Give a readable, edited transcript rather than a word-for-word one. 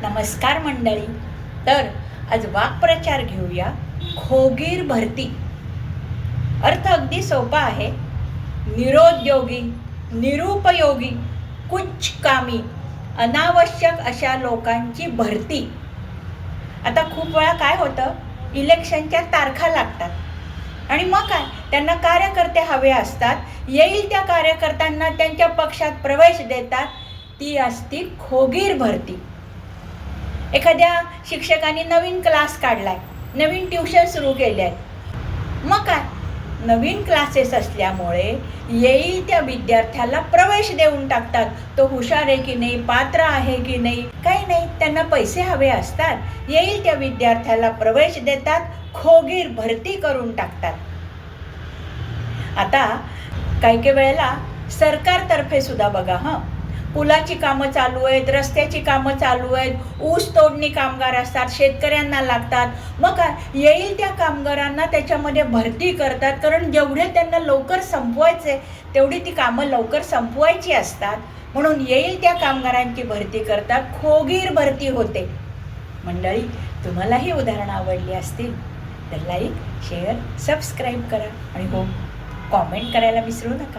नमस्कार मंडळी. तर आज वाक्प्रचार घेऊया. खोगीर भरती. अर्थ अगदी सोपा आहे. निरुद्योगी, निरुपयोगी, कुचकामी, अनावश्यक अशा लोकांची भरती. आता खूप वेळा काय होतं, इलेक्शनच्या तारखा लागतात आणि मग काय, त्यांना कार्यकर्ते हवे असतात. येईल त्या कार्यकर्त्यांना त्यांच्या पक्षात प्रवेश देतात. ती असती खोगीर भरती. एखाद्या शिक्षकाने नवीन क्लास काढलाय, नवीन ट्युशन सुरू केले आहेत. मग काय, नवीन क्लासेस असल्यामुळे येईल त्या विद्यार्थ्याला प्रवेश देऊन टाकतात. तो हुशार आहे की नाही, पात्र आहे की नाही, काही नाही, त्यांना पैसे हवे असतात. येईल त्या विद्यार्थ्याला प्रवेश देतात, खोगीर भरती करून टाकतात. आता काही वेळेला सरकारतर्फे सुद्धा बघा, पुलाची कामं चालू आहेत, रस्त्याची कामं चालू आहेत, ऊस तोडणी कामगार असतात, शेतकऱ्यांना लागतात. मग काय, येईल त्या कामगारांना त्याच्यामध्ये भरती करतात. कारण जेवढे त्यांना लवकर संपवायचे तेवढी ती कामं लवकर संपवायची असतात. म्हणून येईल त्या कामगारांची भरती करतात, खोगीर भरती होते. मंडळी, तुम्हाला ही उदाहरणं आवडली असतील तर लाईक, शेअर, सबस्क्राईब करा आणि हो, कॉमेंट करायला विसरू नका.